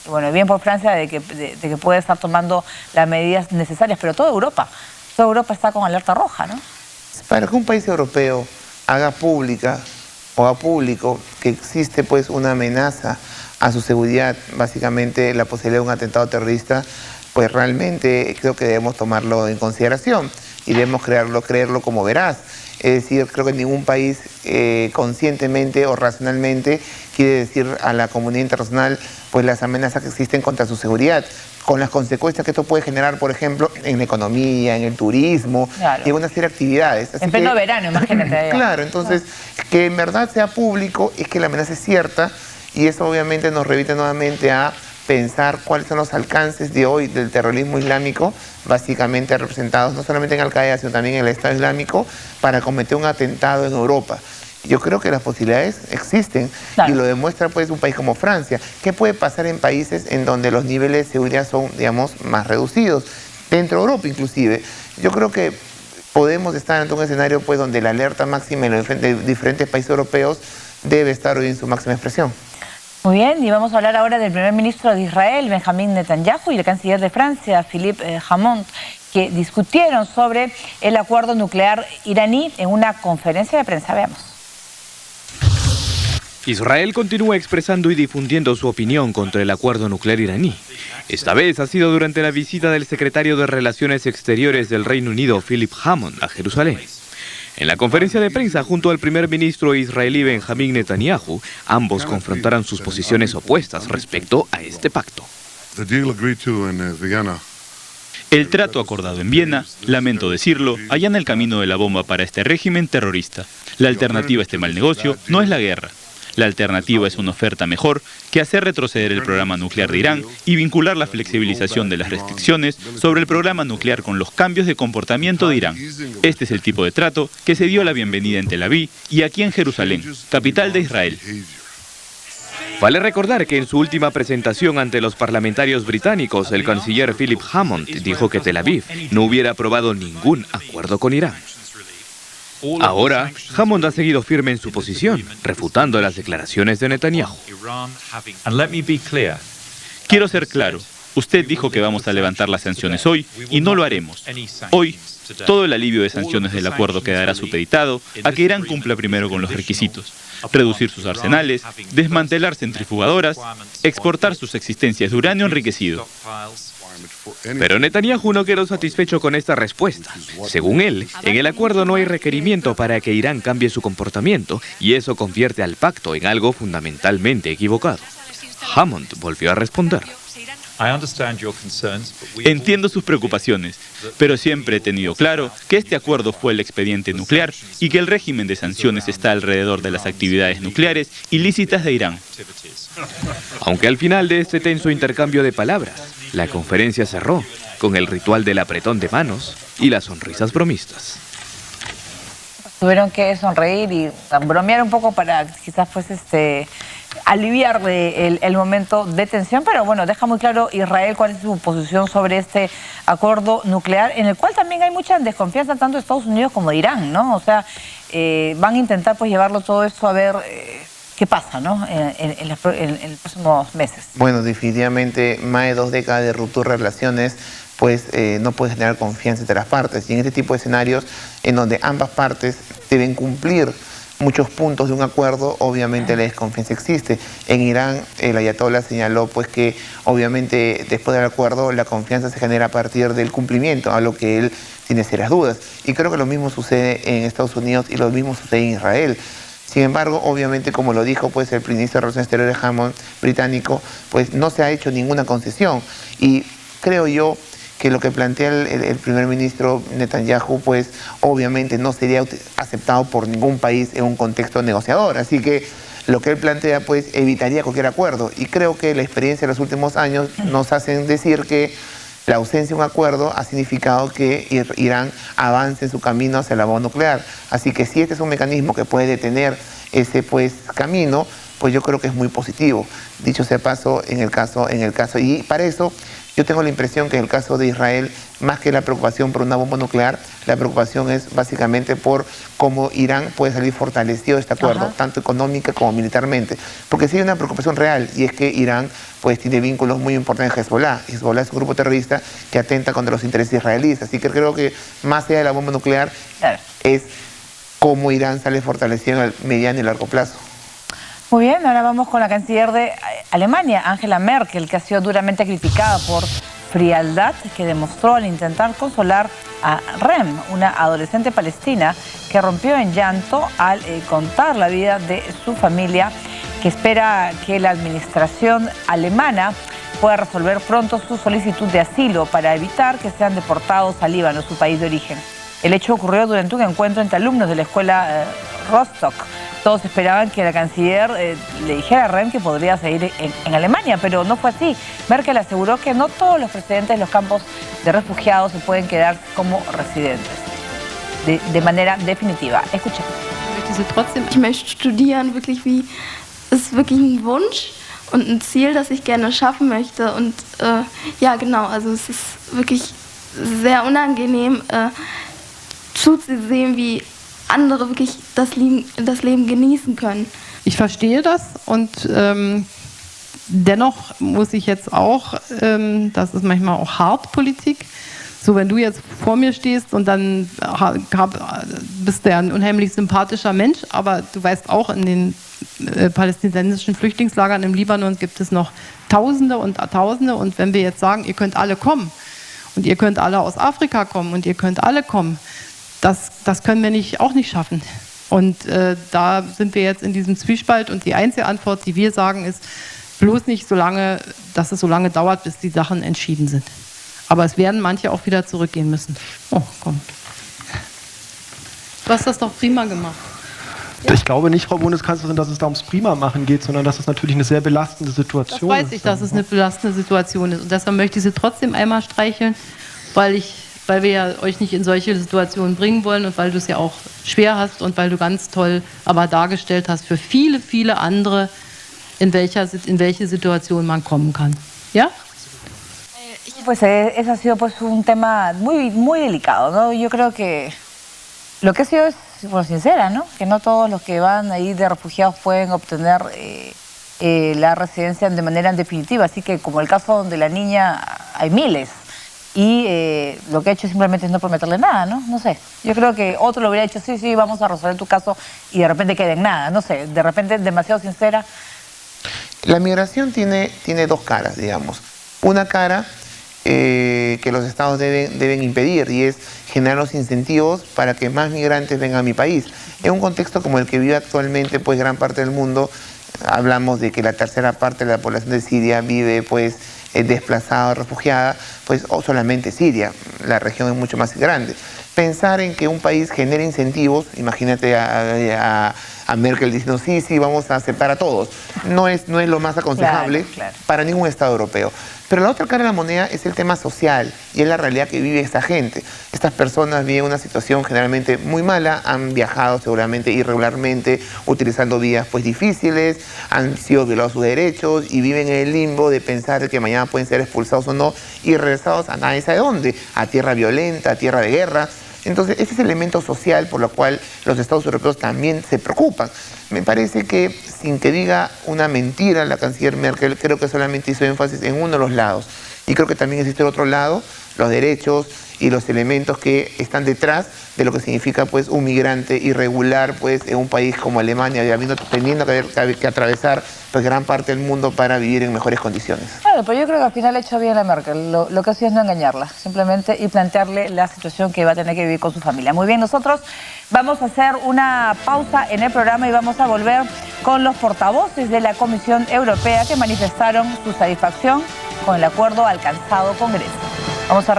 bueno, bien por Francia de que puede estar tomando las medidas necesarias, pero toda Europa está con alerta roja, ¿no? Para que un país europeo haga pública o haga público que existe pues una amenaza a su seguridad, básicamente la posibilidad de un atentado terrorista, pues realmente creo que debemos tomarlo en consideración y debemos creerlo como veraz. Es decir, creo que ningún país conscientemente o racionalmente quiere decir a la comunidad internacional pues las amenazas que existen contra su seguridad, con las consecuencias que esto puede generar, por ejemplo, en la economía, en el turismo, claro, y en una serie de actividades. Así en pleno verano, imagínate. Claro, entonces, que en verdad sea público es que la amenaza es cierta, y eso obviamente nos revite nuevamente a pensar cuáles son los alcances de hoy del terrorismo islámico, básicamente representados no solamente en Al-Qaeda, sino también en el Estado Islámico, para cometer un atentado en Europa. Yo creo que las posibilidades existen, claro, y lo demuestra pues un país como Francia. ¿Qué puede pasar en países en donde los niveles de seguridad son, digamos, más reducidos? Dentro de Europa inclusive. Yo creo que podemos estar ante un escenario pues donde la alerta máxima en los diferentes países europeos debe estar hoy en su máxima expresión. Muy bien, y vamos a hablar ahora del primer ministro de Israel, Benjamín Netanyahu, y el canciller de Francia, Philippe Hammond, que discutieron sobre el acuerdo nuclear iraní en una conferencia de prensa. Veamos. Israel continúa expresando y difundiendo su opinión contra el acuerdo nuclear iraní. Esta vez ha sido durante la visita del secretario de Relaciones Exteriores del Reino Unido, Philippe Hammond, a Jerusalén. En la conferencia de prensa junto al primer ministro israelí Benjamín Netanyahu, ambos confrontaron sus posiciones opuestas respecto a este pacto. El trato acordado en Viena, lamento decirlo, allana el camino de la bomba para este régimen terrorista. La alternativa a este mal negocio no es la guerra. La alternativa es una oferta mejor que hacer retroceder el programa nuclear de Irán y vincular la flexibilización de las restricciones sobre el programa nuclear con los cambios de comportamiento de Irán. Este es el tipo de trato que se dio la bienvenida en Tel Aviv y aquí en Jerusalén, capital de Israel. Vale recordar que en su última presentación ante los parlamentarios británicos, el canciller Philippe Hammond dijo que Tel Aviv no hubiera aprobado ningún acuerdo con Irán. Ahora, Hammond ha seguido firme en su posición, refutando las declaraciones de Netanyahu. Quiero ser claro, usted dijo que vamos a levantar las sanciones hoy y no lo haremos. Hoy, todo el alivio de sanciones del acuerdo quedará supeditado a que Irán cumpla primero con los requisitos: reducir sus arsenales, desmantelar centrifugadoras, exportar sus existencias de uranio enriquecido. Pero Netanyahu no quedó satisfecho con esta respuesta. Según él, en el acuerdo no hay requerimiento para que Irán cambie su comportamiento y eso convierte al pacto en algo fundamentalmente equivocado. Hammond volvió a responder. Entiendo sus preocupaciones, pero siempre he tenido claro que este acuerdo fue el expediente nuclear y que el régimen de sanciones está alrededor de las actividades nucleares ilícitas de Irán. Aunque al final de este tenso intercambio de palabras, la conferencia cerró con el ritual del apretón de manos y las sonrisas bromistas. Tuvieron que sonreír y bromear un poco para quizás pues aliviar el momento de tensión, pero bueno, deja muy claro Israel cuál es su posición sobre este acuerdo nuclear, en el cual también hay mucha desconfianza tanto de Estados Unidos como de Irán, ¿no? O sea, van a intentar pues llevarlo todo esto a ver qué pasa, ¿no? En los próximos meses. Bueno, definitivamente más de 2 décadas de ruptura de relaciones pues no puede generar confianza entre las partes, y en este tipo de escenarios en donde ambas partes deben cumplir muchos puntos de un acuerdo, obviamente la desconfianza existe. En Irán, el ayatollah señaló pues que obviamente después del acuerdo la confianza se genera a partir del cumplimiento, a lo que él tiene serias dudas. Y creo que lo mismo sucede en Estados Unidos y lo mismo sucede en Israel. Sin embargo, obviamente, como lo dijo pues el ministro de Relaciones Exteriores Hammond, británico, pues no se ha hecho ninguna concesión. Y creo yo que lo que plantea el primer ministro Netanyahu, pues obviamente no sería aceptado por ningún país en un contexto negociador. Así que lo que él plantea, pues evitaría cualquier acuerdo. Y creo que la experiencia de los últimos años nos hacen decir que la ausencia de un acuerdo ha significado que Irán avance en su camino hacia la bomba nuclear. Así que si este es un mecanismo que puede detener ese pues camino, pues yo creo que es muy positivo. Dicho sea paso, en el caso, y para eso yo tengo la impresión que en el caso de Israel, más que la preocupación por una bomba nuclear, la preocupación es básicamente por cómo Irán puede salir fortalecido de este acuerdo, tanto económica como militarmente. Porque sí hay una preocupación real, y es que Irán pues tiene vínculos muy importantes en Hezbollah. Hezbollah es un grupo terrorista que atenta contra los intereses israelíes. Así que creo que más allá de la bomba nuclear, es cómo Irán sale fortalecido en el mediano y largo plazo. Muy bien, ahora vamos con la canciller de Alemania, Angela Merkel, que ha sido duramente criticada por frialdad que demostró al intentar consolar a Rem, una adolescente palestina que rompió en llanto al contar la vida de su familia, que espera que la administración alemana pueda resolver pronto su solicitud de asilo para evitar que sean deportados a Líbano, su país de origen. El hecho ocurrió durante un encuentro entre alumnos de la escuela Rostock. Todos esperaban que la canciller le dijera a Rem que podría seguir en Alemania, pero no fue así. Merkel aseguró que no todos los residentes de los campos de refugiados se pueden quedar como residentes de manera definitiva. Escuchemos. Ich möchte studieren, wirklich wie, es ist wirklich ein Wunsch und ein Ziel, das ich gerne schaffen möchte. Und ja, genau, also es ist wirklich sehr unangenehm zuzusehen, wie andere wirklich das Leben genießen können. Ich verstehe das und dennoch muss ich jetzt auch, das ist manchmal auch hart Politik, so wenn du jetzt vor mir stehst und dann bist du ja ein unheimlich sympathischer Mensch, aber du weißt auch, in den palästinensischen Flüchtlingslagern im Libanon gibt es noch Tausende und Tausende, und wenn wir jetzt sagen, ihr könnt alle kommen und ihr könnt alle aus Afrika kommen und ihr könnt alle kommen, das können wir auch nicht schaffen. Und da sind wir jetzt in diesem Zwiespalt, und die einzige Antwort, die wir sagen, ist bloß nicht so lange, dass es so lange dauert, bis die Sachen entschieden sind. Aber es werden manche auch wieder zurückgehen müssen. Oh, komm. Du hast das doch prima gemacht. Ja. Ich glaube nicht, Frau Bundeskanzlerin, dass es da ums Prima-Machen geht, sondern dass es natürlich eine sehr belastende Situation ist. Das weiß ich, dass es eine belastende Situation ist. Und deshalb möchte ich Sie trotzdem einmal streicheln, weil wir ja euch nicht in solche Situationen bringen wollen und weil du es ja auch schwer hast und weil du ganz toll aber dargestellt hast für viele, viele andere, in welche Situation man kommen kann. ¿Ya? Pues ese ha sido pues un tema muy, muy delicado, ¿no? Yo creo que lo que ha sido es, bueno, sincera, ¿no? Que no todos los que van ahí de refugiados pueden obtener la residencia de manera definitiva, así que como el caso de la niña hay miles. Y lo que ha hecho simplemente es no prometerle nada, ¿no? No sé. Yo creo que otro lo hubiera dicho, sí, vamos a resolver tu caso, y de repente queda en nada. No sé, de repente demasiado sincera. La migración tiene dos caras, digamos. Una cara que los estados deben impedir, y es generar los incentivos para que más migrantes vengan a mi país. En un contexto como el que vive actualmente pues gran parte del mundo, hablamos de que la tercera parte de la población de Siria vive pues desplazada o refugiada, pues o solamente Siria, la región es mucho más grande. Pensar en que un país genere incentivos, imagínate a Merkel diciendo sí, vamos a aceptar a todos, no es lo más aconsejable para ningún estado europeo. Pero la otra cara de la moneda es el tema social, y es la realidad que vive esta gente. Estas personas viven una situación generalmente muy mala, han viajado seguramente irregularmente, utilizando vías pues difíciles, han sido violados sus derechos y viven en el limbo de pensar que mañana pueden ser expulsados o no y regresados a nadie sabe dónde, a tierra violenta, a tierra de guerra. Entonces, ese es el elemento social por lo cual los estados europeos también se preocupan. Me parece que, sin que diga una mentira la canciller Merkel, creo que solamente hizo énfasis en uno de los lados. Y creo que también existe el otro lado, los derechos y los elementos que están detrás de lo que significa pues un migrante irregular pues en un país como Alemania, teniendo que atravesar pues gran parte del mundo para vivir en mejores condiciones. Claro, pero yo creo que al final ha hecho bien la Merkel. Lo que hacía es no engañarla, simplemente, y plantearle la situación que va a tener que vivir con su familia. Muy bien, nosotros vamos a hacer una pausa en el programa y vamos a volver con los portavoces de la Comisión Europea que manifestaron su satisfacción con el acuerdo alcanzado Congreso. Vamos a